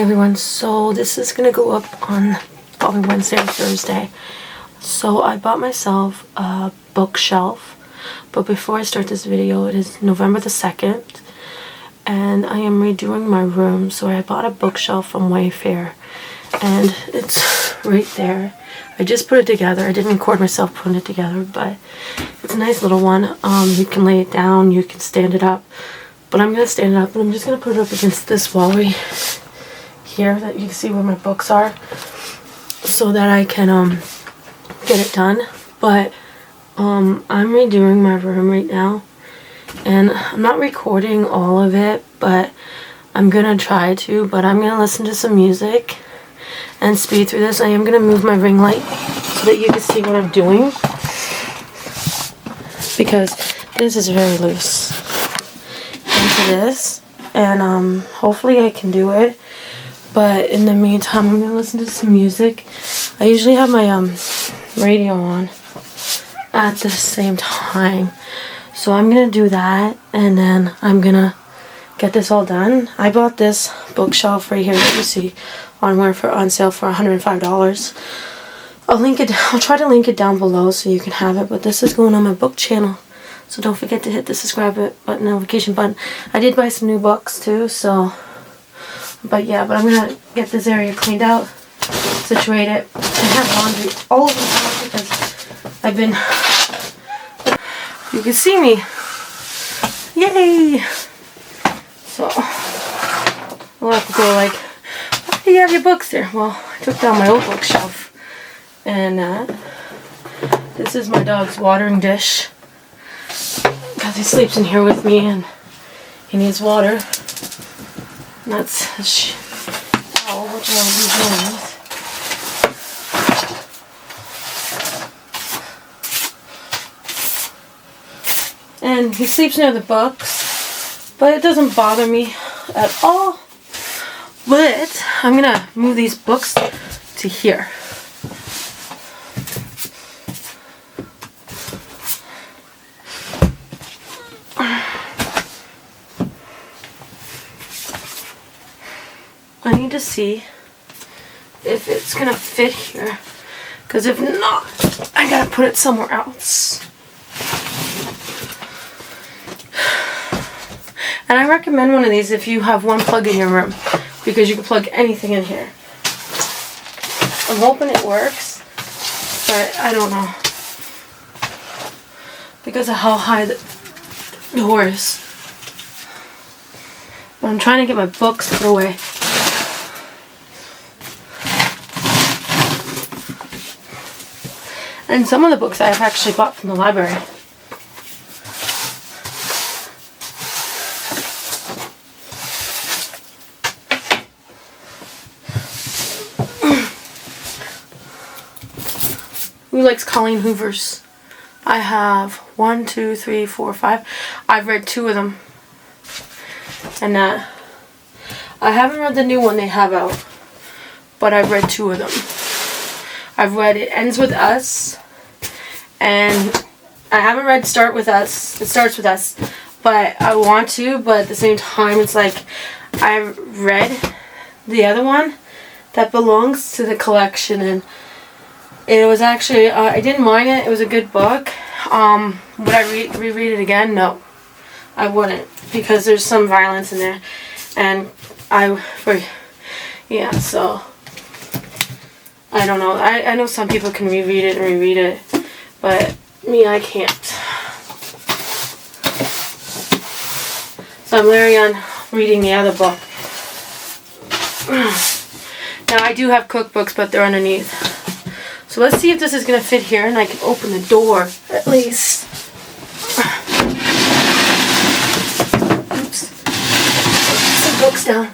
everyone, so this is gonna go up on probably Wednesday or Thursday. So I bought myself a bookshelf, but before I start this video, it is November the 2nd and I am redoing my room. So I bought a bookshelf from Wayfair and it's right there. I just put it together. I didn't record myself putting it together, but it's a nice little one. You can lay it down, you can stand it up, but I'm gonna stand it up and I'm just gonna put it up against this wall right here that you can see where my books are, so that I can get it done. But I'm redoing my room right now and I'm not recording all of it, but I'm gonna try to. But I'm gonna listen to some music and speed through this. I am gonna move my ring light so that you can see what I'm doing, because this is very loose into this, and hopefully I can do it. But in the meantime, I'm gonna listen to some music. I usually have my radio on at the same time, so I'm gonna do that, and then I'm gonna get this all done. I bought this bookshelf right here that you see on sale for $105. I'll try to link it down below so you can have it. But this is going on my book channel, so don't forget to hit the subscribe button, notification button. I did buy some new books too, so. But yeah, I'm gonna get this area cleaned out, situate it. I have laundry all over the house because I've been. You can see me. Yay! So I'll have to go like, why do you have your books there? Well, I took down my old bookshelf, and this is my dog's watering dish because he sleeps in here with me and he needs water. And that's his towel, which I'll be doing with. And he sleeps near the books, but it doesn't bother me at all. But I'm gonna move these books to here. I need to see if it's gonna fit here, because if not, I gotta put it somewhere else. And I recommend one of these if you have one plug in your room, because you can plug anything in here. I'm hoping it works, but I don't know, because of how high the door is. But I'm trying to get my books put away. And some of the books I've actually bought from the library. Who likes Colleen Hoover's? I have 1, 2, 3, 4, 5. I've read 2 of them. And I haven't read the new one they have out, but I've read 2 of them. I've read It Ends With Us, and I haven't read It Starts With Us, but I want to, but at the same time it's like I've read the other one that belongs to the collection, and it was actually, I didn't mind it. It was a good book. Would I reread it again? No, I wouldn't, because there's some violence in there, and yeah, so I don't know. I know some people can reread it, but me, I can't. So I'm literally on reading the other book. Now I do have cookbooks, but they're underneath. So let's see if this is going to fit here and I can open the door at least. Oops. Put some books down.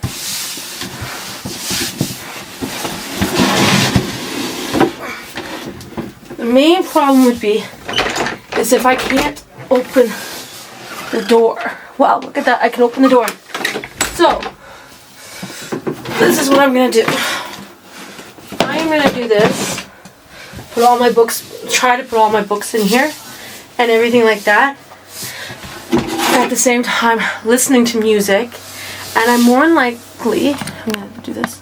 The main problem would be is if I can't open the door. Wow, look at that. I can open the door. So this is what I'm going to do. I am going to do this. Try to put all my books in here and everything like that. At the same time, listening to music, and I'm more than likely, I'm going to do this.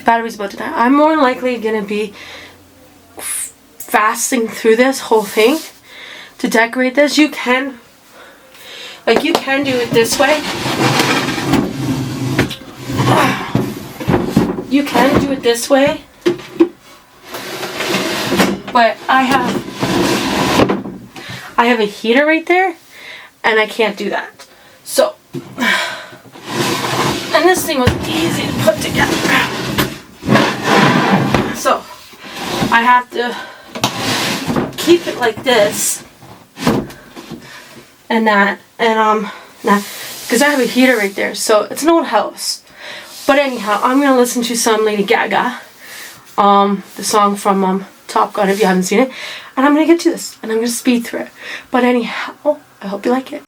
Battery's about to die. I'm more than likely gonna be fasting through this whole thing to decorate this. You can do it this way. You can do it this way, but I have a heater right there, and I can't do that. So, and this thing was easy to put together. So, I have to keep it like this, and that, and because I have a heater right there, so it's an old house. But anyhow, I'm gonna listen to some Lady Gaga, the song from Top Gun if you haven't seen it, and I'm gonna get to this, and I'm gonna speed through it. But anyhow, I hope you like it.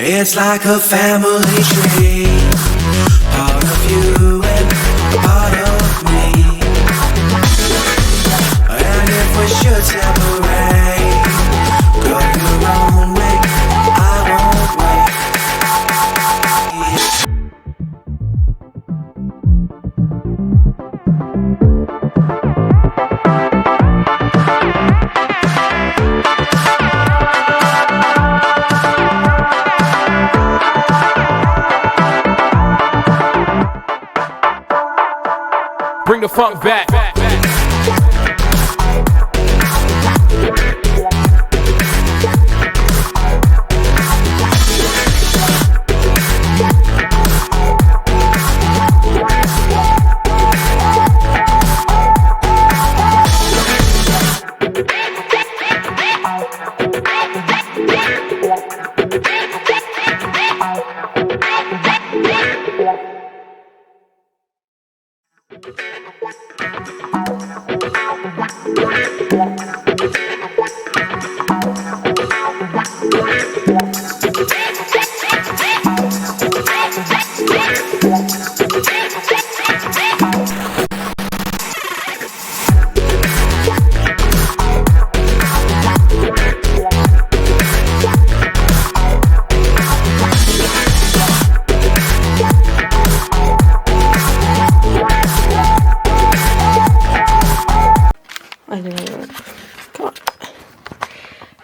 It's like a family tree, part of you and a part of me. And if we should separate, go your own way, I won't wait. Bring the funk back.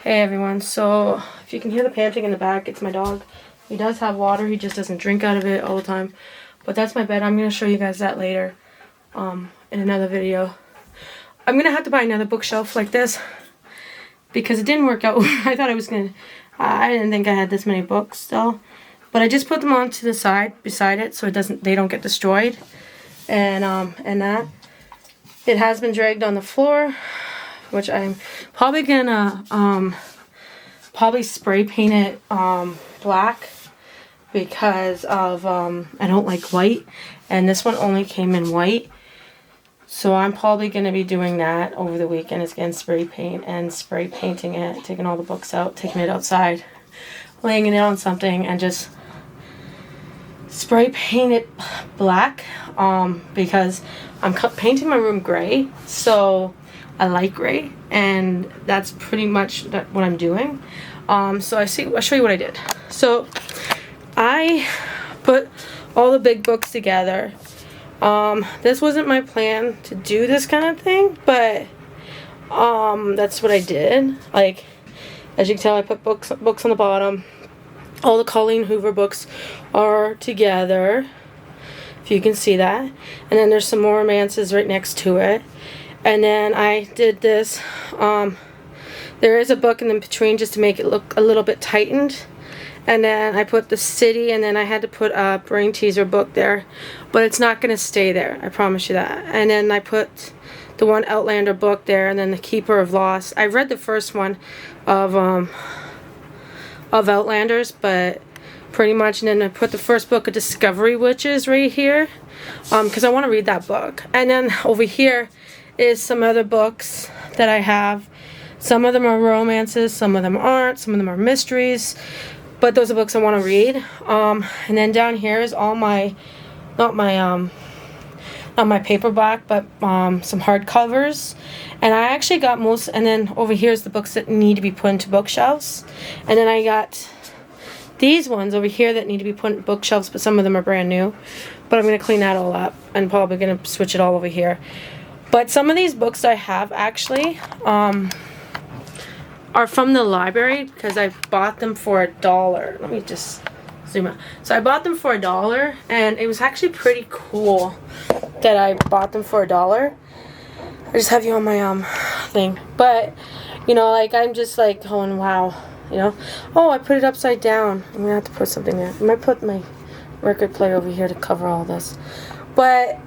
Hey everyone, so if you can hear the panting in the back, it's my dog. He does have water, he just doesn't drink out of it all the time. But that's my bed. I'm going to show you guys that later in another video. I'm going to have to buy another bookshelf like this because it didn't work out. I thought I was going to, I didn't think I had this many books still. But I just put them on to the side beside it so they don't get destroyed. And that. It has been dragged on the floor, which I'm probably gonna spray paint it black because of I don't like white, and this one only came in white, so I'm probably gonna be doing that over the weekend. Is getting spray paint and spray painting it, taking all the books out, taking it outside, laying it on something, and just spray paint it black because I'm painting my room gray, so I like gray, and that's pretty much what I'm doing. So I'll show you what I did. So I put all the big books together. This wasn't my plan to do this kind of thing, but that's what I did. Like, as you can tell, I put books on the bottom. All the Colleen Hoover books are together, if you can see that. And then there's some more romances right next to it. And then I did this There is a book in the between just to make it look a little bit tightened. And then I put the city, and then I had to put a brain teaser book there. But it's not going to stay there, I promise you that. And then I put the one Outlander book there, and then the Keeper of Loss. I read the first one of Outlanders, but pretty much, and then I put the first book of Discovery Witches right here, because I want to read that book. And then over here is some other books that I have. Some of them are romances, some of them aren't, some of them are mysteries. But those are books I want to read. And then down here is all my, not my paperback, but some hardcovers. And I actually got most, and then over here is the books that need to be put into bookshelves. And then I got these ones over here that need to be put in bookshelves, but some of them are brand new. But I'm going to clean that all up and probably going to switch it all over here. But some of these books I have actually are from the library because I bought them for $1. Let me just zoom out. So I bought them for $1, and it was actually pretty cool that I bought them for $1. I just have you on my thing. But, you know, like, I'm just like going, wow, you know. Oh, I put it upside down. I'm gonna have to put something there. I might put my record player over here to cover all this. But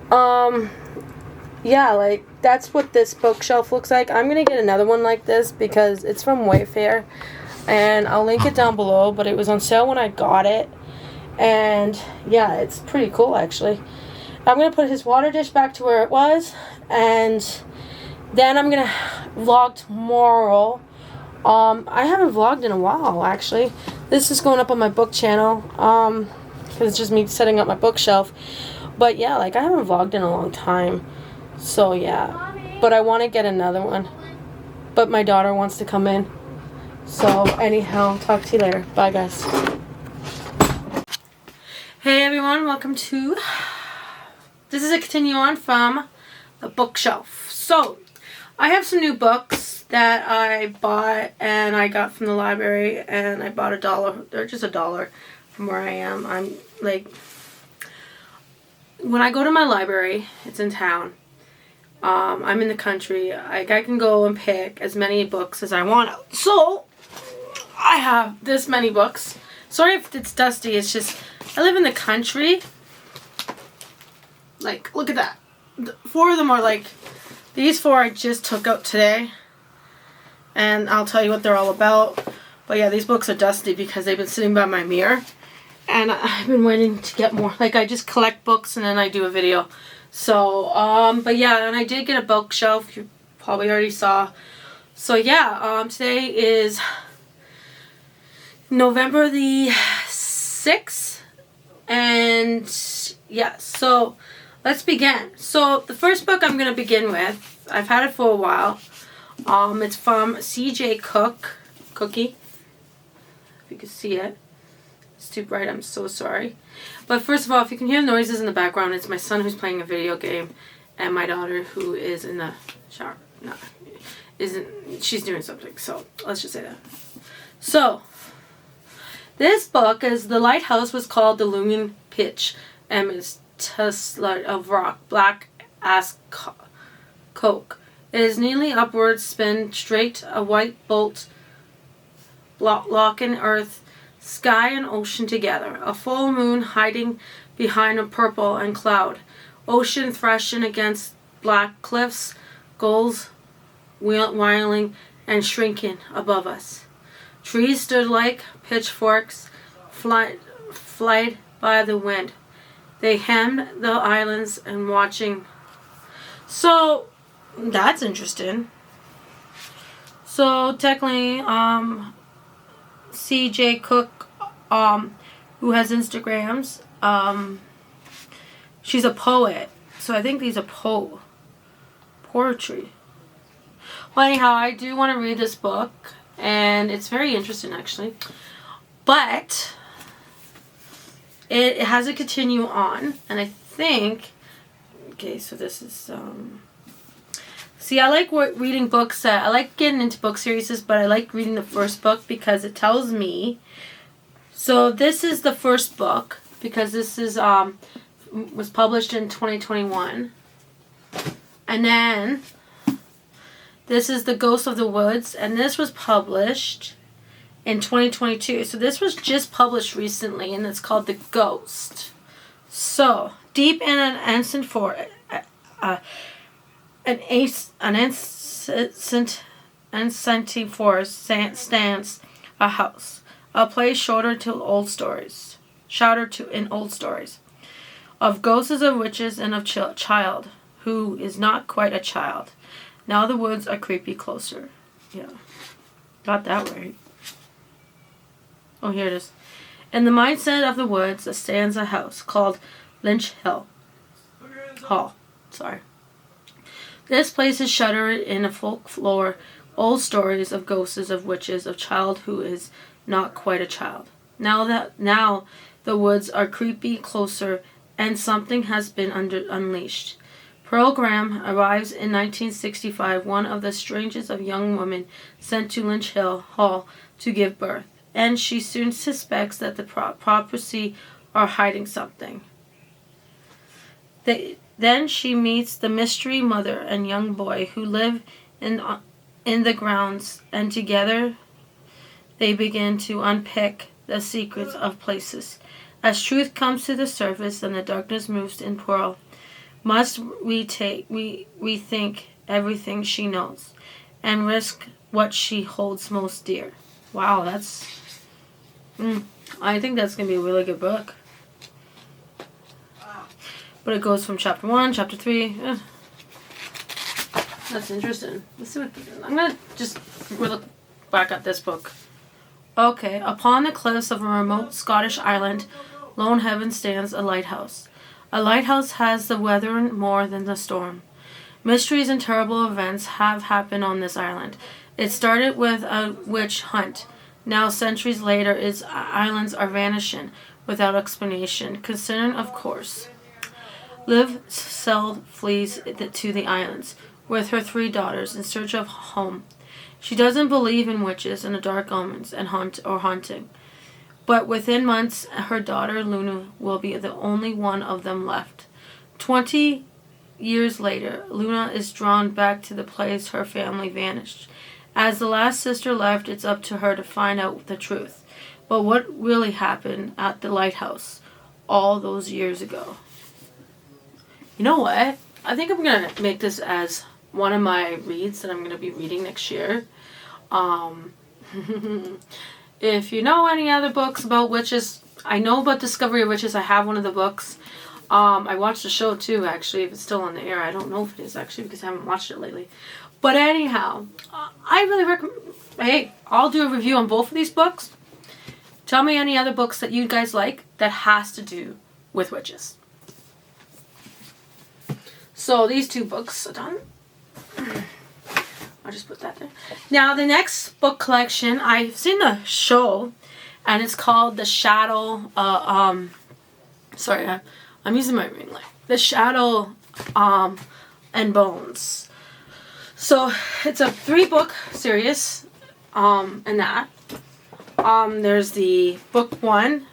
yeah, like, that's what this bookshelf looks like. I'm gonna get another one like this because it's from Wayfair, and I'll link it down below, but it was on sale when I got it. And yeah, it's pretty cool actually. I'm gonna put his water dish back to where it was, and then I'm gonna vlog tomorrow. I haven't vlogged in a while actually. This is going up on my book channel because it's just me setting up my bookshelf. But yeah, like, I haven't vlogged in a long time. So yeah, but I want to get another one, but my daughter wants to come in. So anyhow, talk to you later. Bye guys. Hey everyone, welcome to, this is a continue on from the bookshelf. So I have some new books that I bought and I got from the library, and I bought $1. They're just $1 from where I am. I'm like, when I go to my library, it's in town. I'm in the country. I can go and pick as many books as I want. So I have this many books. Sorry if it's dusty. It's just I live in the country. Like, look at that. 4 of them are like, these 4 I just took out today, and I'll tell you what they're all about. But yeah, these books are dusty because they've been sitting by my mirror, and I've been waiting to get more. Like, I just collect books and then I do a video. So, but yeah, and I did get a bookshelf, you probably already saw. So yeah, today is November the 6th, and yeah, so let's begin. So the first book I'm going to begin with, I've had it for a while. It's from C.J. Cookie, if you can see it. It's too bright, I'm so sorry. But first of all, if you can hear noises in the background, it's my son who's playing a video game, and my daughter who is in the shower. No, she's doing something, so let's just say that. So, this book is, The Lighthouse was called the Looming Pitch, and it's Tesla of Rock, Black as Coke. It is nearly upwards, spin straight, a white bolt, locking earth, sky and ocean together, a full moon hiding behind a purple and cloud, ocean thrashing against black cliffs, gulls whirling and shrinking above us. Trees stood like pitchforks, flight by the wind. They hemmed the islands and watching. So that's interesting. So technically, C.J. Cook, who has Instagrams, she's a poet, so I think these are poetry. Well, anyhow, I do want to read this book, and it's very interesting actually, but it has a continue on, and I think, okay, so this is, see, I like reading books, I like getting into book series, but I like reading the first book because it tells me. So this is the first book because this is was published in 2021, and then This is The Ghost of the Woods, and this was published in 2022. So this was just published recently, and it's called The Ghost. So, deep in an ancient forest, stands a house, a place shouted in old stories, of ghosts of witches and of child who is not quite a child. Now the woods are creepy closer. Yeah, got that right. Oh, here it is. In the mindset of the woods stands a house called Lynch Hall. Sorry. This place is shuttered in a folklore, old stories of ghosts of witches, of child who is not quite a child. Now the woods are creepy closer, and something has been unleashed. Pearl Graham arrives in 1965, one of the strangest of young women sent to Lynch Hall to give birth, and she soon suspects that the property are hiding something. Then she meets the mystery mother and young boy who live in the grounds, and together they begin to unpick the secrets of places. As truth comes to the surface and the darkness moves in Pearl, must rethink everything she knows and risk what she holds most dear. Wow, I think that's going to be a really good book. But it goes from chapter 1, chapter 3. That's interesting. Let's see what I'm going to just look back at this book. Okay, upon the cliffs of a remote Scottish island, lone heaven stands a lighthouse. A lighthouse has the weather more than the storm. Mysteries and terrible events have happened on this island. It started with a witch hunt. Now, centuries later, its islands are vanishing without explanation. Concern, of course. Liv Seld flees to the islands with her 3 daughters in search of home. She doesn't believe in witches and the dark omens and haunting. But within months, her daughter Luna will be the only one of them left. 20 years later, Luna is drawn back to the place her family vanished. As the last sister left, it's up to her to find out the truth. But what really happened at the lighthouse all those years ago? You know what? I think I'm going to make this as one of my reads that I'm going to be reading next year. If you know any other books about witches, I know about Discovery of Witches. I have one of the books. I watched the show too, actually, if it's still on the air. I don't know if it is, actually, because I haven't watched it lately. But anyhow, I really recommend... Hey, I'll do a review on both of these books. Tell me any other books that you guys like that has to do with witches. So these 2 books are done. I'll just put that there. Now, the next book collection, I've seen the show, and it's called The Shadow, sorry, I'm using my ring light. The Shadow, and Bones. So, it's a 3-book series, in that. There's the book 1,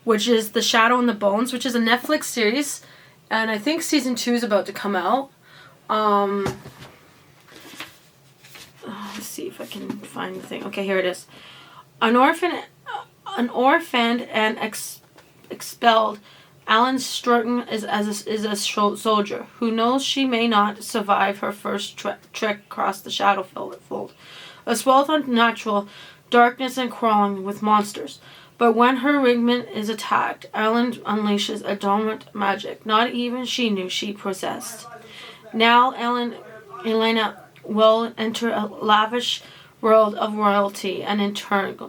which is The Shadow and the Bones, which is a Netflix series, and I think season 2 is about to come out. Let's see if I can find the thing. Okay, here it is. An orphaned and expelled, Alan Stroughton is a soldier who knows she may not survive her first trek across the Shadowfold. A swathe of natural darkness and crawling with monsters. But when her regiment is attacked, Alan unleashes a dormant magic not even she knew she possessed. Now Elena will enter a lavish world of royalty and intrigue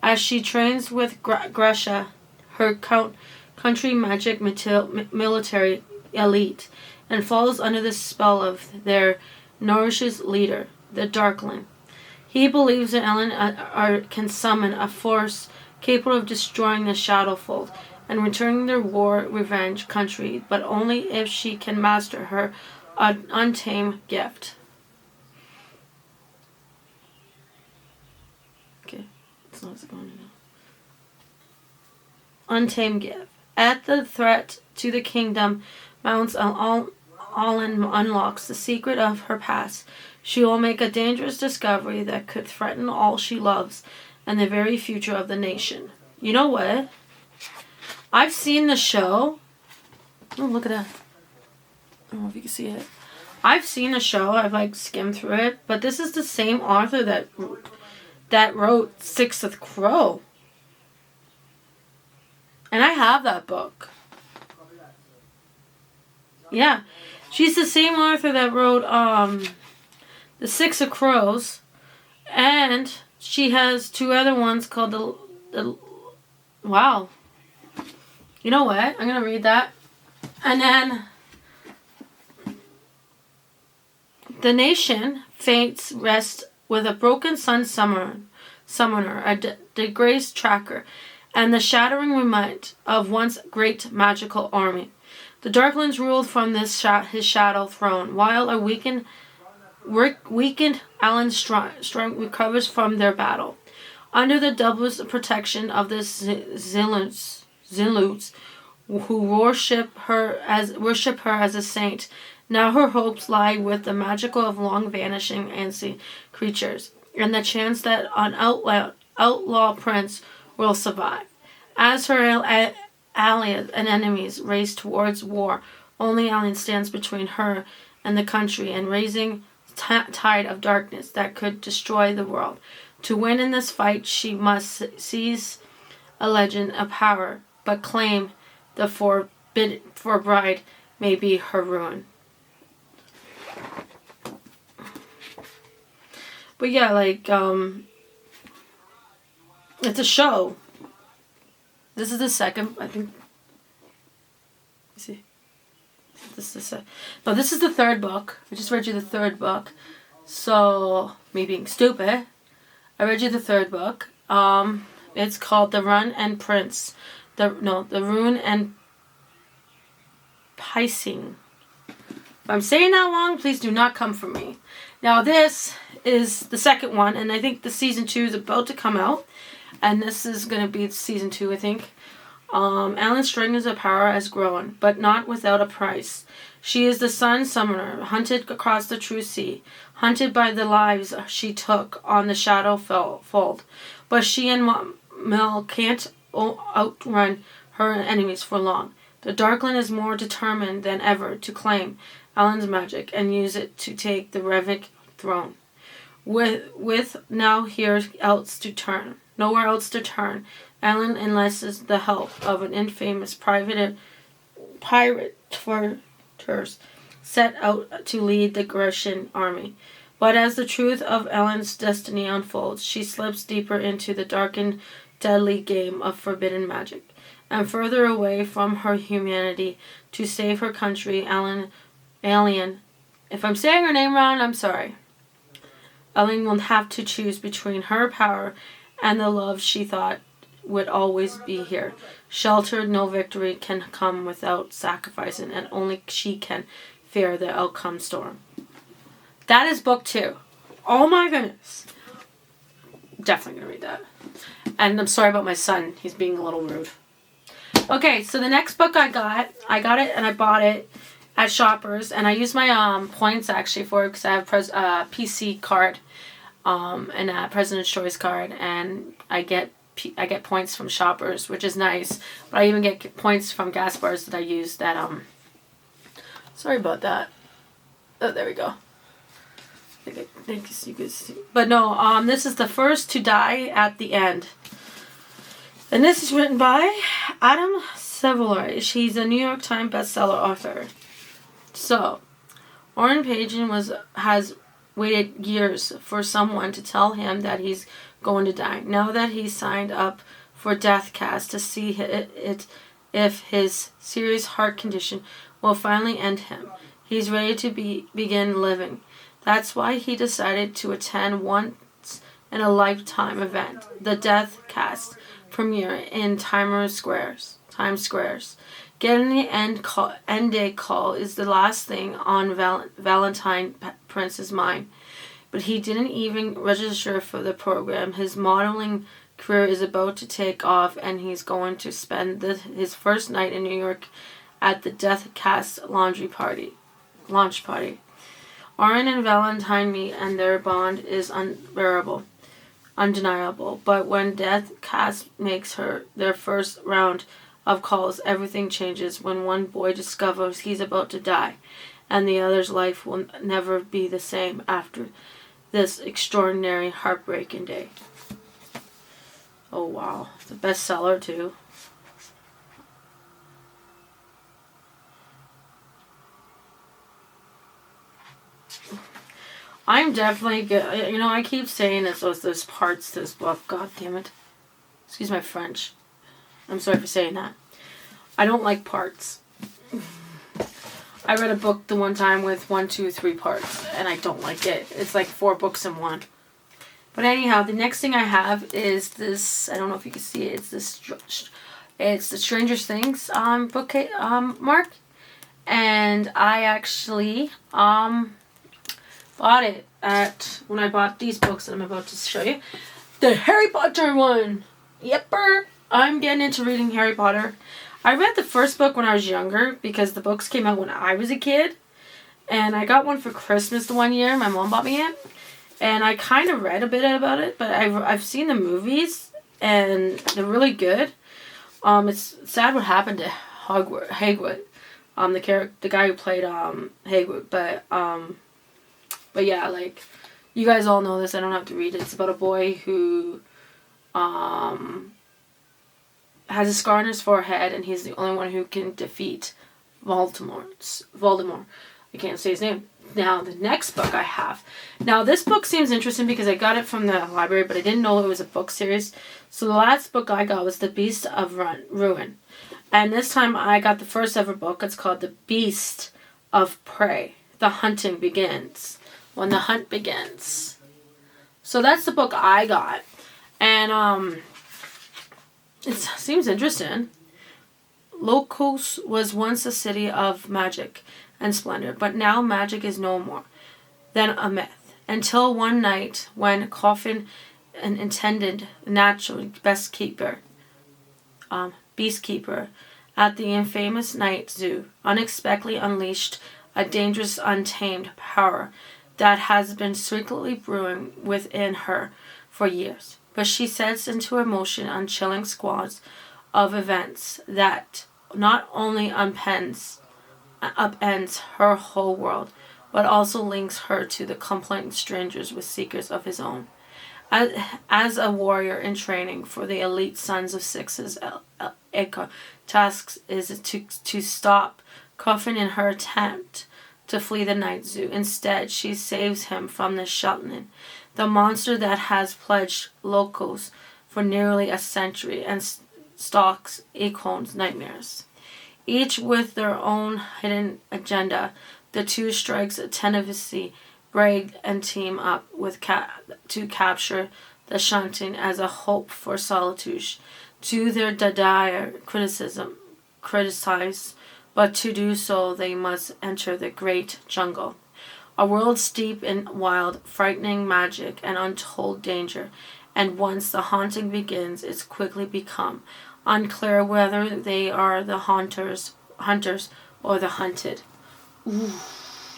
as she trains with Gresha, her country magic military elite, and falls under the spell of their nourishes leader, the Darkling. He believes that Ellen can summon a force capable of destroying the Shadowfold and returning their war revenge country, but only if she can master her untamed gift. Okay, it's not going now. Untamed gift. At the threat to the kingdom mounts an Alan unlocks the secret of her past, she will make a dangerous discovery that could threaten all she loves and the very future of the nation. You know what? I've seen the show. Oh, look at that. I don't know if you can see it. I've seen the show. I've skimmed through it, but this is the same author that wrote Sixth Crow. And I have that book. Yeah. She's the same author that wrote The Six of Crows, and she has 2 other ones called the wow. You know what? I'm going to read that. And then the nation faints rest with a broken sun summoner, a disgraced tracker, and the shattering remind of once great magical army. The Darklands ruled from his shadow throne, while a weakened Alan Strong recovers from their battle. Under the double protection of the Zilutes, who worship her as a saint, now her hopes lie with the magical of long vanishing ancient creatures, and the chance that an outlaw prince will survive. As her allies and enemies race towards war, only Alan stands between her and the country and raising tide of darkness that could destroy the world. To win in this fight, she must seize a legend of power, but claim the for bride may be her ruin. But yeah, it's a show. This is the second, I think. Let's see. This is this is the third book. I just read you the third book. So, me being stupid, I read you the third book. It's called The Run and Prince. The Rune and Pising. If I'm saying that wrong, please do not come for me. Now, this is the second one, and I think the season 2 is about to come out. And this is going to be season 2, I think. Alan Stringer's power has grown, but not without a price. She is the sun summoner, hunted across the true sea, hunted by the lives she took on the shadow fold. But she and Mel can't outrun her enemies for long. The Darkland is more determined than ever to claim Alan's magic and use it to take the Revic throne. With now nowhere else to turn, Alan enlists the help of an infamous pirate set out to lead the Grecian army. But as the truth of Alan's destiny unfolds, she slips deeper into the darkened, deadly game of forbidden magic, and further away from her humanity to save her country. Alien. If I'm saying her name wrong, I'm sorry. Ellen will have to choose between her power and the love she thought would always be here. Sheltered, no victory can come without sacrificing, and only she can fear the outcome storm. That is book 2. Oh my goodness. Definitely gonna read that. And I'm sorry about my son. He's being a little rude. Okay, so the next book I got it and I bought it at Shoppers, and I used my points actually for it because I have a PC card and a President's Choice card, and I get points from Shoppers, which is nice. But I even get points from gas bars that I use that sorry about that. Oh, there we go. I think you could see. But no, this is The First to Die at the End. And this is written by Adam Savoy. He's a New York Times bestseller author. So, Orrin Pagan has waited years for someone to tell him that he's going to die. Now that he's signed up for Deathcast to see if his serious heart condition will finally end him, he's ready to begin living. That's why he decided to attend once in a lifetime event, the Deathcast premiere in Times Squares. Getting the end day call is the last thing on Valentine Prince's mind. But he didn't even register for the program. His modeling career is about to take off, and he's going to spend his first night in New York at the Deathcast laundry party. launch party. Oren and Valentine meet and their bond is unbearable, undeniable. But when Death Cast makes her their first round of calls, everything changes when one boy discovers he's about to die, and the other's life will never be the same after this extraordinary, heartbreaking day. Oh wow, it's a bestseller too. I'm definitely good. You know, I keep saying this, there's parts to this book. God damn it. Excuse my French. I'm sorry for saying that. I don't like parts. I read a book the one time with 1, 2, 3 parts, and I don't like it. It's like 4 books in one. But anyhow, the next thing I have is this. I don't know if you can see it. It's the Stranger Things book mark, and I actually bought it when I bought these books that I'm about to show you. The Harry Potter one. Yepper. I'm getting into reading Harry Potter. I read the first book when I was younger because the books came out when I was a kid. And I got one for Christmas the one year. My mom bought me it. And I kind of read a bit about it, but I've seen the movies and they're really good. It's sad what happened to Hagrid. The guy who played Hagrid, but yeah, like, you guys all know this. I don't have to read it. It's about a boy who has a scar on his forehead, and he's the only one who can defeat Voldemort. I can't say his name. Now, the next book I have. Now, this book seems interesting because I got it from the library, but I didn't know it was a book series. So the last book I got was The Beast of Ruin. And this time I got the first ever book. It's called The Beast of Prey. The Hunting Begins. When the hunt begins. So that's the book I got. And it seems interesting. Locos was once a city of magic and splendor, but now magic is no more than a myth. Until one night when Coffin, an intended natural beastkeeper at the infamous night zoo, unexpectedly unleashed a dangerous untamed power that has been secretly brewing within her for years. But she sets into motion a chilling squads of events that not only upends her whole world, but also links her to the complete strangers with secrets of his own. As a warrior in training for the elite Sons of Six's task is to stop Coffin in her attempt to flee the night zoo. Instead, she saves him from the Shelton, the monster that has plagued locals for nearly a century and stalks Acorn's nightmares. Each with their own hidden agenda, the two strikes attentively braid and team up with to capture the Shelton as a hope for solitude. To their dire criticize, but to do so they must enter the great jungle. A world steeped in wild, frightening magic and untold danger, and once the haunting begins, it's quickly become unclear whether they are the hunters or the hunted. Ooh,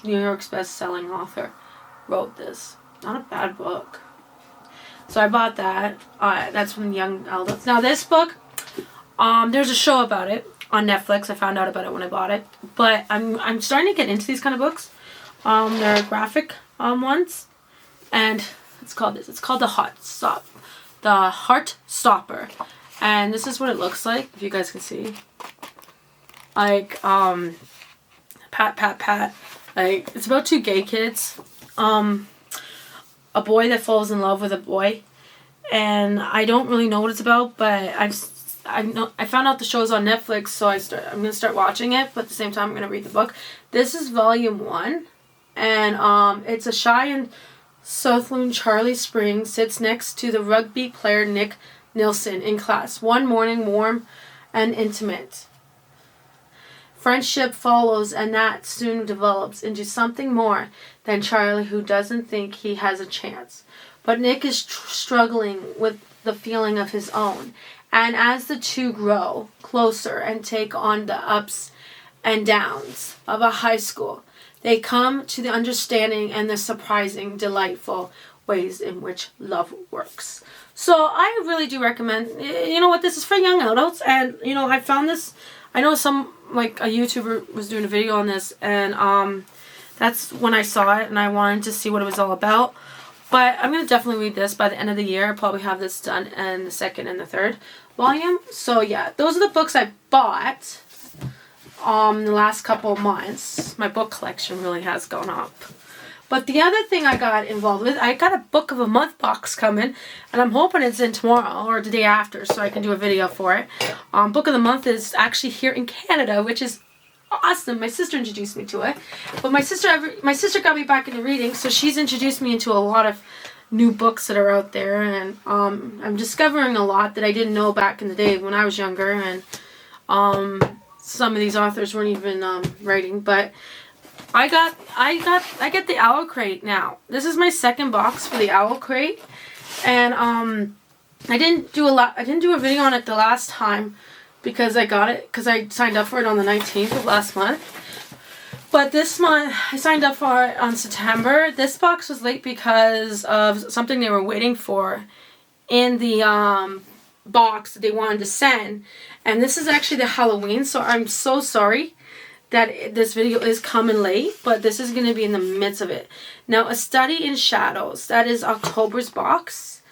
New York's best-selling author wrote this. Not a bad book. So I bought that. That's from Young Adults. Now this book, there's a show about it on Netflix. I found out about it when I bought it. But I'm starting to get into these kind of books. They're graphic ones, and it's called this. It's called The Heart Stopper, and this is what it looks like. If you guys can see, like pat. Like, it's about two gay kids, a boy that falls in love with a boy, and I don't really know what it's about, but I found out the show's on Netflix, so I'm gonna start watching it, but at the same time I'm gonna read the book. This is volume 1, and it's a shy and Southland Charlie Spring sits next to the rugby player Nick Nilsson in class. One morning, warm and intimate. Friendship follows, and that soon develops into something more than Charlie, who doesn't think he has a chance. But Nick is struggling with the feeling of his own. And as the two grow closer and take on the ups and downs of a high school, They come to the understanding and the surprising, delightful ways in which love works. So I really do recommend, you know what, this is for young adults, and you know, I found this, I know some, like a YouTuber was doing a video on this, and that's when I saw it and I wanted to see what it was all about. But I'm going to definitely read this by the end of the year. I'll probably have this done in the second and the third volume. So yeah, those are the books I bought the last couple of months. My book collection really has gone up. But the other thing I got involved with, I got a book of a month box coming, and I'm hoping it's in tomorrow or the day after so I can do a video for it. Book of the month is actually here in Canada, which is awesome. My sister introduced me to it. But my sister got me back into reading, so she's introduced me into a lot of new books that are out there, and I'm discovering a lot that I didn't know back in the day when I was younger, and some of these authors weren't even writing, but I get the Owl Crate now. This is my second box for the Owl Crate, and I didn't do a video on it the last time because I got it because I signed up for it on the 19th of last month. But this month I signed up for it on September. This box was late because of something they were waiting for in the box that they wanted to send, and this is actually the Halloween, so I'm so sorry that this video is coming late, but this is going to be in the midst of it. Now, A Study in Shadows, that is October's box.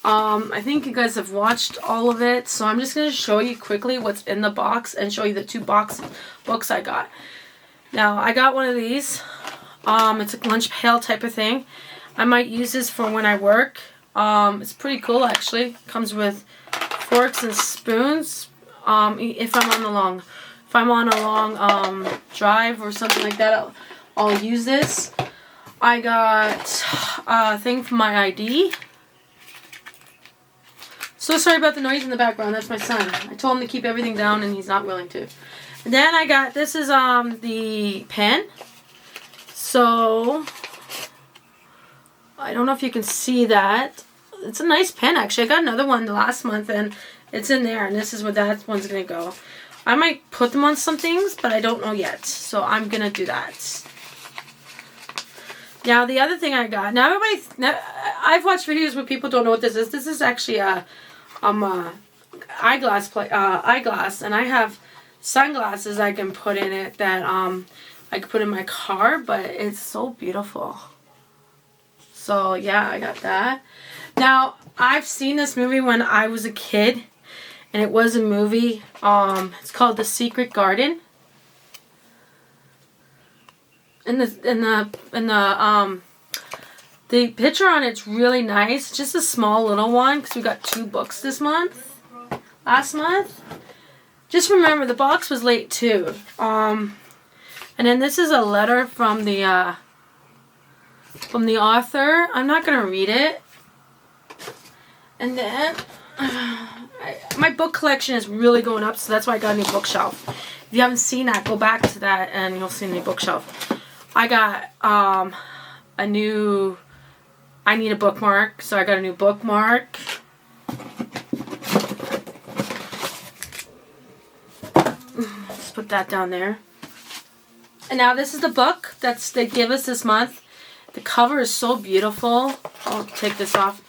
I think you guys have watched all of it, so I'm just going to show you quickly what's in the box and show you the two books I got. Now, I got one of these. It's a lunch pail type of thing. I might use this for when I work. It's pretty cool, actually. Comes with forks and spoons. If I'm on a long drive or something like that, I'll use this. I got a thing for my ID. So sorry about the noise in the background. That's my son. I told him to keep everything down and he's not willing to. And then I got, this is the pen. So, I don't know if you can see that. It's a nice pen, actually. I got another one last month and it's in there. And this is where that one's going to go. I might put them on some things, but I don't know yet. So I'm going to do that. Now, the other thing I got. Now, I've watched videos where people don't know what this is. This is actually a eyeglass. And I have sunglasses I can put in it that I can put in my car. But it's so beautiful. So, yeah, I got that. Now, I've seen this movie when I was a kid. And it was a movie. It's called The Secret Garden. And the picture on it's really nice. Just a small little one because we got 2 books this month. Last month. Just remember the box was late too. And then this is a letter from the author. I'm not gonna read it. And then. My book collection is really going up, so that's why I got a new bookshelf. If you haven't seen that, go back to that and you'll see a new bookshelf. I got I need a bookmark, so I got a new bookmark. Just put that down there. And now this is the book they give us this month. The cover is so beautiful. I'll take this off.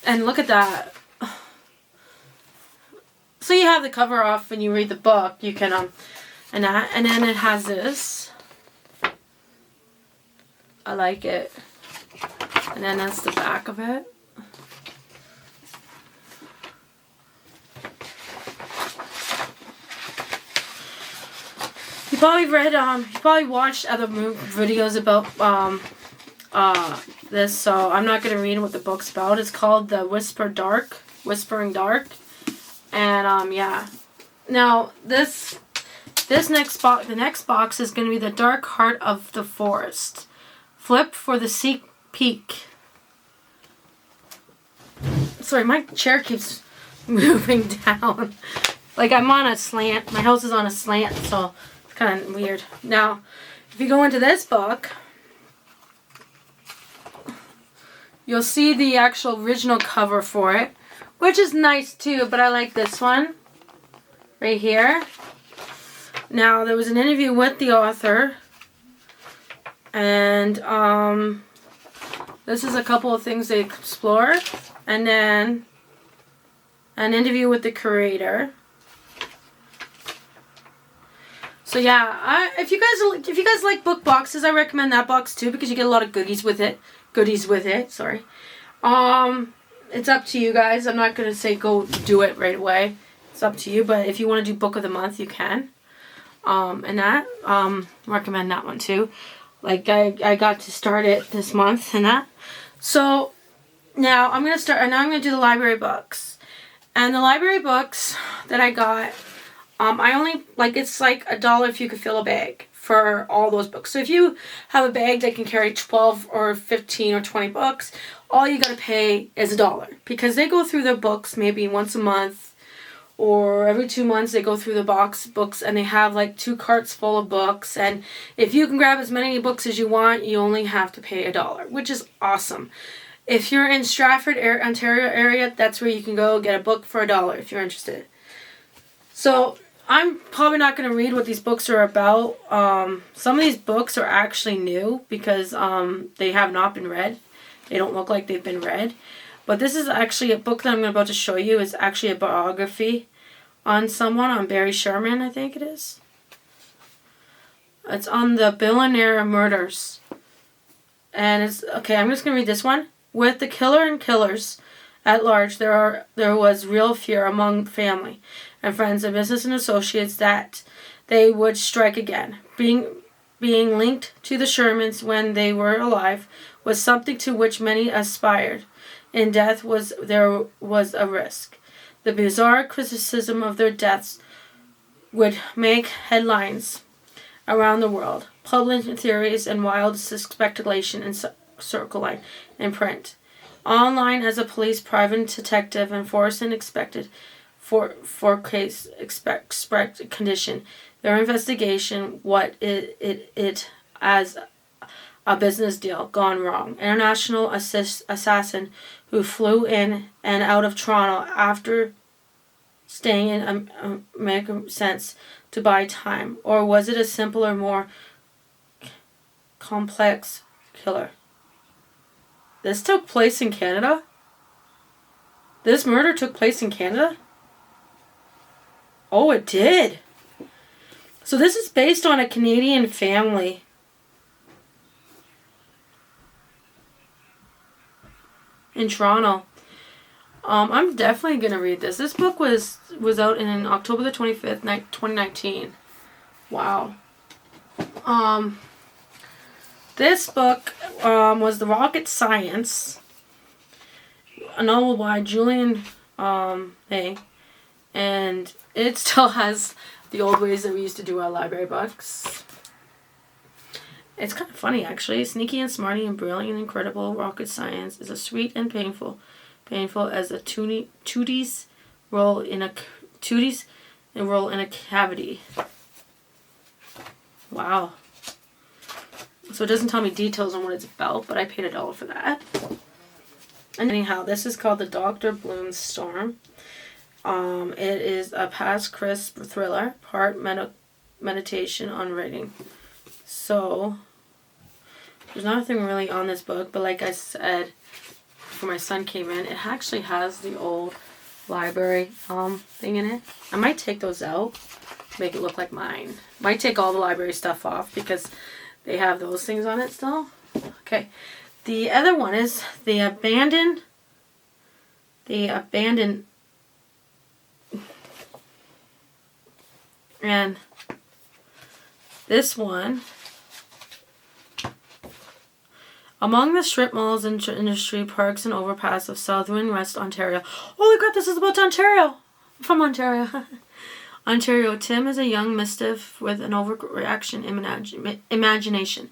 And look at that. So you have the cover off when you read the book. You can and then it has this. I like it. And then that's the back of it. You probably you probably watched other videos about this, so I'm not gonna read what the book's about. It's called The Whispering Dark. And yeah. Now the next box is going to be The Dark Heart of the Forest. Flip for the Seek Peak. Sorry, my chair keeps moving down. Like I'm on a slant. My house is on a slant, so it's kind of weird. Now, if you go into this book, you'll see the actual original cover for it. Which is nice too, but I like this one. Right here. Now, there was an interview with the author. And this is a couple of things they explore, and then an interview with the creator. So yeah, if you guys like book boxes, I recommend that box too, because you get a lot of goodies with it. Sorry. It's up to you guys. I'm not gonna say go do it right away. It's up to you. But if you want to do book of the month, you can. And that recommend that one too. Like I got to start it this month and that. So now I'm gonna start. And now I'm gonna do the library books. And the library books that I got. I only, it's like $1 if you could fill a bag for all those books. So if you have a bag that can carry 12 or 15 or 20 books, all you gotta pay is $1. Because they go through their books maybe once a month or every 2 months. They go through the books, and they have like 2 carts full of books. And if you can grab as many books as you want, you only have to pay $1, which is awesome. If you're in Stratford, Ontario area, that's where you can go get a book for $1 if you're interested. So I'm probably not going to read what these books are about. Some of these books are actually new because they have not been read. They don't look like they've been read. But this is actually a book that I'm about to show you. It's actually a biography on someone, on Barry Sherman, I think it is. It's on the billionaire murders. And it's, okay, I'm just going to read this one. With the killer and killers at large, there was real fear among family and friends and business and associates that they would strike again. Being linked to the Shermans when they were alive was something to which many aspired. In death there was a risk. The bizarre criticism of their deaths would make headlines around the world. Public theories and wild speculation in circulating in print. Online as a police private detective enforced and expected for case expect condition. Their investigation what it as a business deal gone wrong. International assassin who flew in and out of Toronto after staying in American sense to buy time, or was it a simpler, more complex killer? This took place in Canada? This murder took place in Canada? Oh, it did. So this is based on a Canadian family. In Toronto. I'm definitely going to read this. This book was out in October the 25th, 2019. Wow. This book was The Rocket Science, a novel by Julian Hay, and it still has the old ways that we used to do our library books. It's kind of funny, actually. Sneaky and smarty and brilliant and incredible rocket science is a sweet and painful as a Tootie's roll in a cavity. Wow. So it doesn't tell me details on what it's about, but I paid $1 for that. And anyhow, this is called The Dr. Bloom's Storm. It is a past crisp thriller, part meditation on writing. So there's nothing really on this book, but like I said, before my son came in, it actually has the old library thing in it. I might take those out, make it look like mine. Might take all the library stuff off because they have those things on it still. Okay. The other one is The Abandoned. And this one, among the strip malls and industry parks and overpass of southern West Ontario. Holy crap, this is about Ontario. I'm from Ontario. Ontario, Tim is a young mischief with an overreaction imagination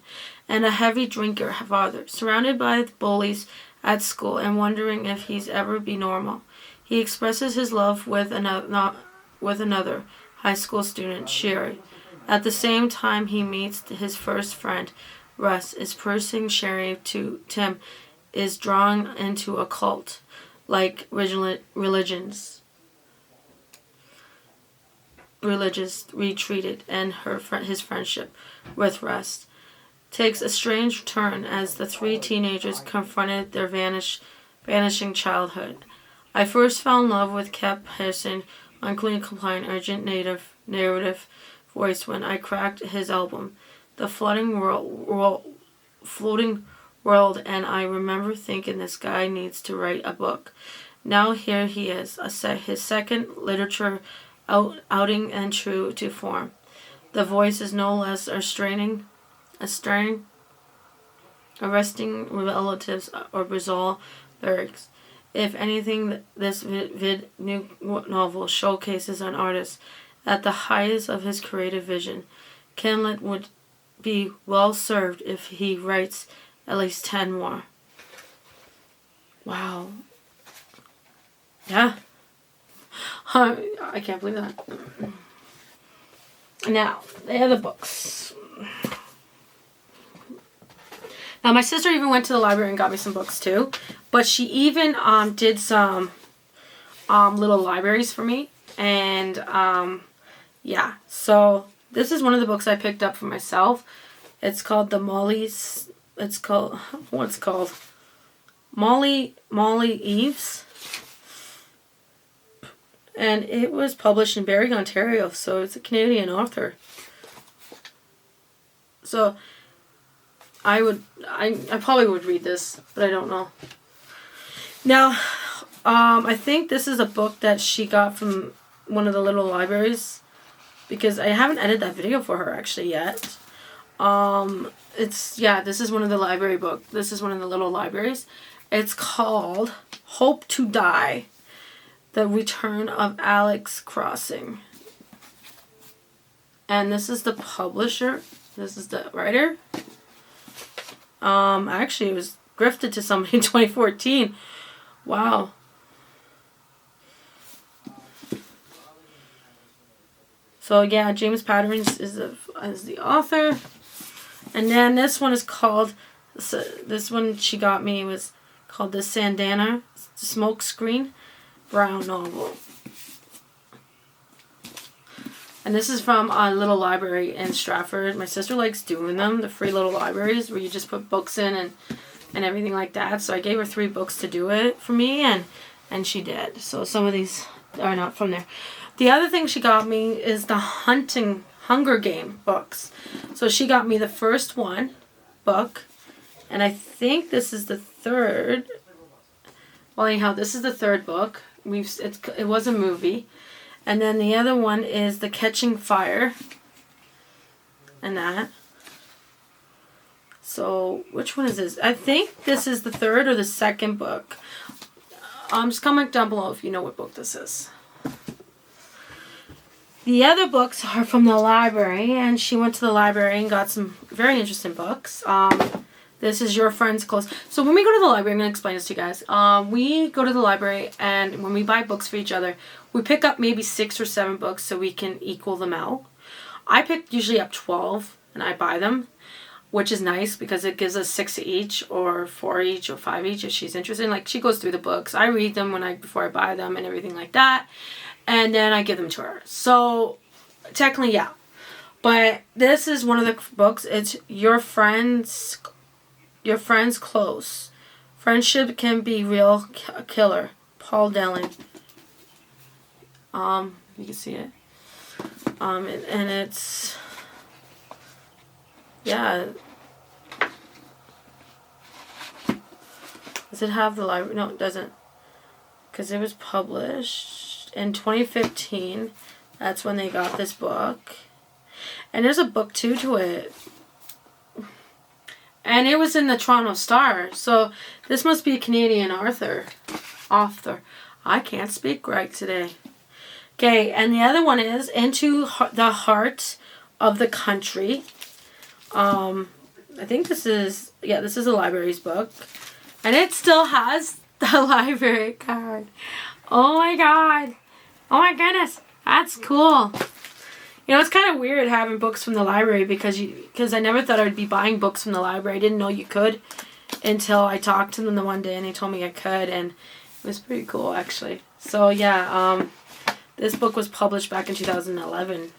and a heavy drinker father, surrounded by bullies at school and wondering if he's ever be normal. He expresses his love with another high school student, Sherry. At the same time he meets his first friend, Russ, is pursuing Sherry to Tim is drawn into a cult like religious retreated and his friendship with Russ takes a strange turn as the three teenagers confronted their vanishing childhood. I first fell in love with Cap Harrison, unclean, compliant, urgent, narrative voice when I cracked his album, The Floating World, and I remember thinking this guy needs to write a book. Now here he is, his second literature outing and true to form. The voice is no less arresting relatives or bizarre lyrics. If anything, this new novel showcases an artist at the highest of his creative vision. Kenlet would be well served if he writes at least 10 more. Wow. Yeah. I can't believe that. Now, the other books. Now, my sister even went to the library and got me some books too. But she even did some little libraries for me. And, yeah. So, this is one of the books I picked up for myself. It's called Molly Eves. And it was published in Barrie, Ontario. So, it's a Canadian author. So, I probably would read this, but I don't know. Now, I think this is a book that she got from one of the little libraries, because I haven't edited that video for her actually yet. This is one of the library books. This is one of the little libraries. It's called Hope to Die, The Return of Alex Crossing. And this is the publisher. This is the writer. Actually, it was gifted to somebody in 2014. Wow. So yeah, James Patterns is the author. And then this one is called, this one she got me was called The Sandana Smokescreen Brown Novel. And this is from a little library in Stratford. My sister likes doing them, the free little libraries where you just put books in and everything like that. So I gave her 3 books to do it for me, and she did. So some of these are not from there. The other thing she got me is the Hunger Game books. So she got me the first book, and I think this is the third. Well, anyhow, this is the third book. It was a movie. And then the other one is The Catching Fire. And that. So, which one is this? I think this is the third or the second book. Just comment down below if you know what book this is. The other books are from the library. And she went to the library and got some very interesting books. This is Your Friend's Clothes. So when we go to the library, I'm going to explain this to you guys. We go to the library, and when we buy books for each other, we pick up maybe 6 or 7 books so we can equal them out. I pick usually up 12, and I buy them, which is nice because it gives us 6 each, or 4 each, or 5 each if she's interested. Like, she goes through the books. I read them before I buy them and everything like that, and then I give them to her. So, technically, yeah. But this is one of the books. It's Your Friend's Close. Friendship Can Be Real Killer. Paul Dellin. You can see it. And it's, yeah. Does it have the library? No, it doesn't. Because it was published in 2015. That's when they got this book. And there's a book 2 to it. And it was in the Toronto Star. So this must be a Canadian author. I can't speak right today. Okay, and the other one is Into the Heart of the Country. I think this is a library's book. And it still has the library card. Oh my god. Oh my goodness. That's cool. You know, it's kind of weird having books from the library because I never thought I would be buying books from the library. I didn't know you could until I talked to them the one day and they told me I could, and it was pretty cool actually. So yeah, this book was published back in 2011,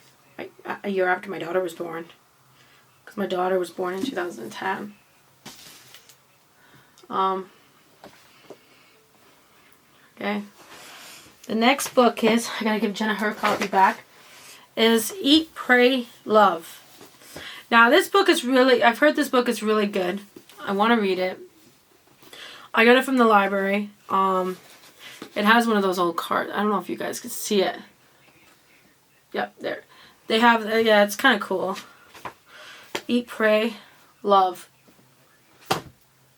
a year after my daughter was born. because my daughter was born in 2010. Okay. The next book is, I gotta give Jenna her copy back, is Eat, Pray, Love. Now this book is really, I've heard this book is really good. I want to read it. I got it from the library. It has one of those old cards. I don't know if you guys can see it. Yep, there. They have, yeah, it's kind of cool. Eat, Pray, Love.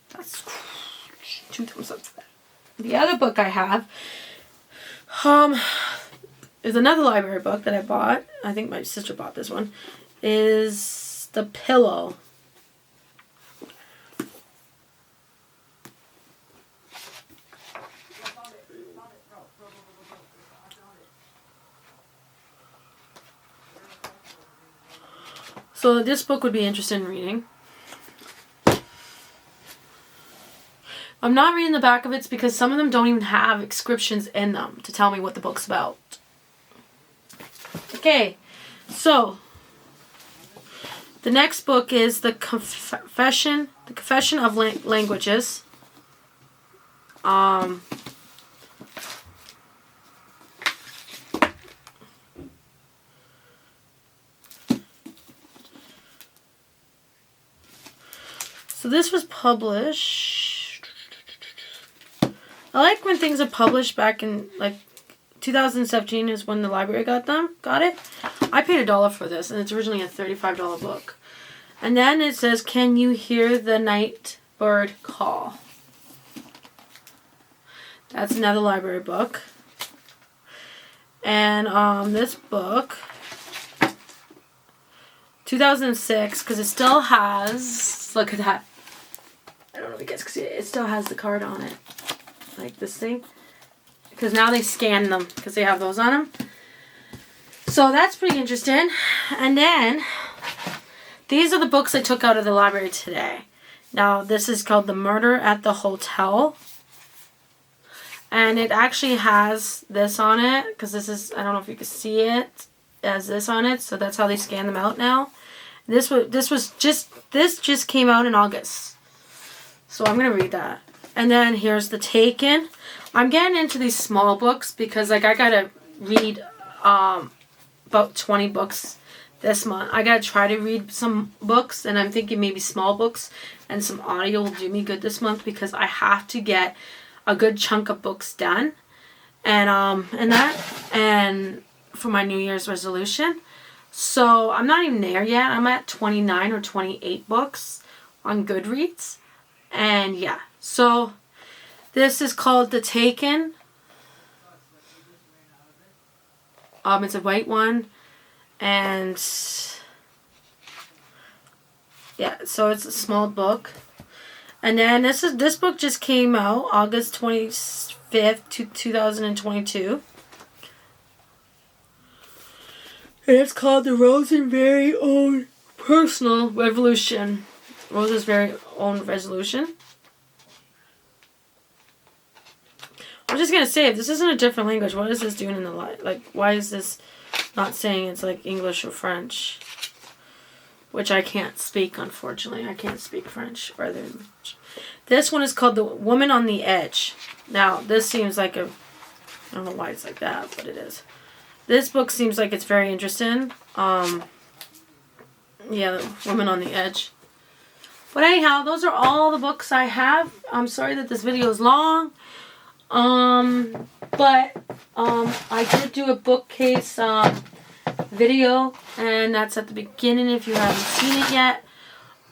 That's 2 thumbs up for that. The other book I have is another library book that I bought. I think my sister bought this one. Is The Pillow. So this book would be interested in reading. I'm not reading the back of it because some of them don't even have inscriptions in them to tell me what the book's about. Okay, so the next book is The Confession of Languages. So this was published. I like when things are published back in like 2017 is when the library got it. I paid $1 for this, and it's originally a $35 book. And then it says, "Can you hear the night bird call?" That's another library book. And this book, 2006, because it still has, look at that. I don't know if you guys can see it. It still has the card on it. Like this thing. Because now they scan them because they have those on them. So that's pretty interesting. And then these are the books I took out of the library today. Now this is called The Murder at the Hotel. And it actually has this on it. Because this is, I don't know if you can see it. It has this on it. So that's how they scan them out now. This just came out in August. So I'm going to read that. And then here's The Taken. I'm getting into these small books because like I got to read about 20 books this month. I got to try to read some books, and I'm thinking maybe small books and some audio will do me good this month because I have to get a good chunk of books done. And for my New Year's resolution. So I'm not even there yet. I'm at 29 or 28 books on Goodreads. And yeah, so this is called The Taken. It's a white one. And yeah, so it's a small book. And then this book just came out August 25th, 2022. And it's called The Rose's Very Own Personal Revolution. Rose's Very Own Resolution. I'm just gonna say, if this isn't a different language, what is this doing in the like? Why is this not saying it's like English or French? Which I can't speak, unfortunately. I can't speak French or other language. This one is called The Woman on the Edge. Now, this seems like I don't know why it's like that, but it is. This book seems like it's very interesting. Yeah, The Woman on the Edge. But anyhow, those are all the books I have. I'm sorry that this video is long. But I did do a bookcase video, and that's at the beginning if you haven't seen it yet.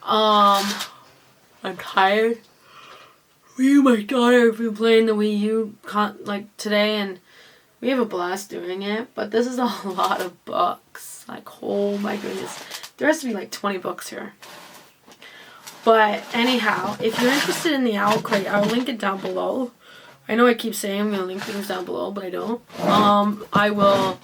I'm tired. Me and my daughter have been playing the Wii U today, and we have a blast doing it. But this is a lot of books. Like, oh my goodness. There has to be like 20 books here. But anyhow, if you're interested in the Owl Crate, I'll link it down below. I know I keep saying I'm going to link things down below, but I don't. I will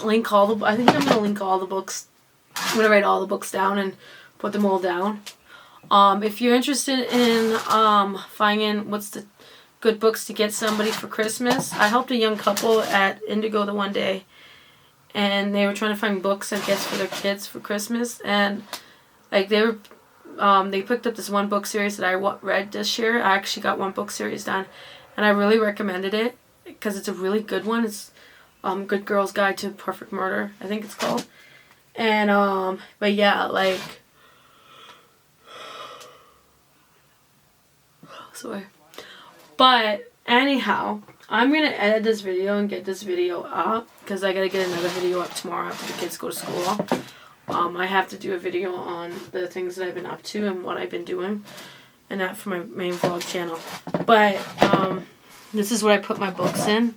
link all the... I think I'm going to link all the books. I'm going to write all the books down and put them all down. If you're interested in finding what's the good books to get somebody for Christmas, I helped a young couple at Indigo the one day. and they were trying to find books, I guess, for their kids for Christmas, and like they picked up this one book series that I read this year. I actually got one book series done, and I really recommended it because it's a really good one. It's Good Girl's Guide to Perfect Murder, I think it's called. And but yeah, like, sorry. But anyhow, I'm gonna edit this video and get this video up because I gotta get another video up tomorrow after the kids go to school. I have to do a video on the things that I've been up to and what I've been doing, and that for my main vlog channel. But this is where I put my books in,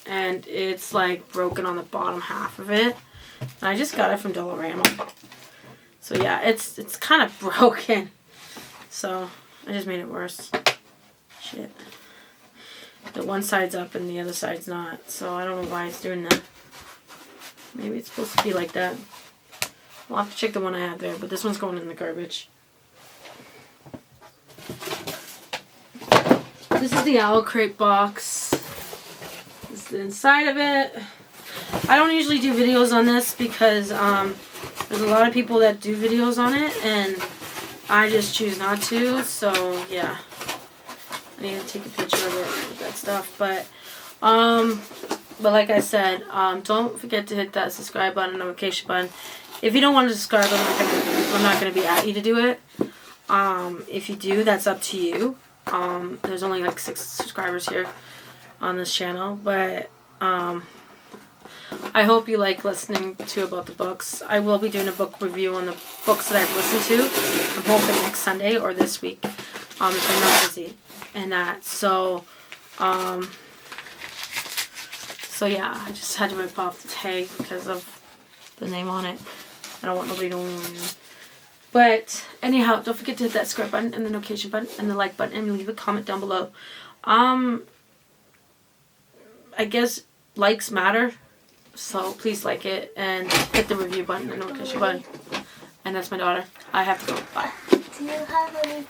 and it's like broken on the bottom half of it. And I just got it from Dollarama. So yeah, it's kind of broken. So I just made it worse. Shit. The one side's up and the other side's not. So I don't know why it's doing that. Maybe it's supposed to be like that. I'll have to check the one I have there, but this one's going in the garbage. This is the Owl Crate box. This is the inside of it. I don't usually do videos on this because there's a lot of people that do videos on it, and I just choose not to. So yeah, I need to take a picture of it with that stuff. But like I said, don't forget to hit that subscribe button and notification button. If you don't want to subscribe, I'm not gonna be at you to do it. If you do, that's up to you. There's only like 6 subscribers here on this channel, but I hope you like listening to about the books. I will be doing a book review on the books that I've listened to. I'm hoping next Sunday or this week, if I'm not busy and that. So yeah, I just had to rip off the tag because of the name on it. I don't want nobody knowing. But anyhow, don't forget to hit that subscribe button and the notification button and the like button and leave a comment down below. I guess likes matter, so please like it and hit the review button and the notification button. And that's my daughter. I have to go. Bye. Do you have any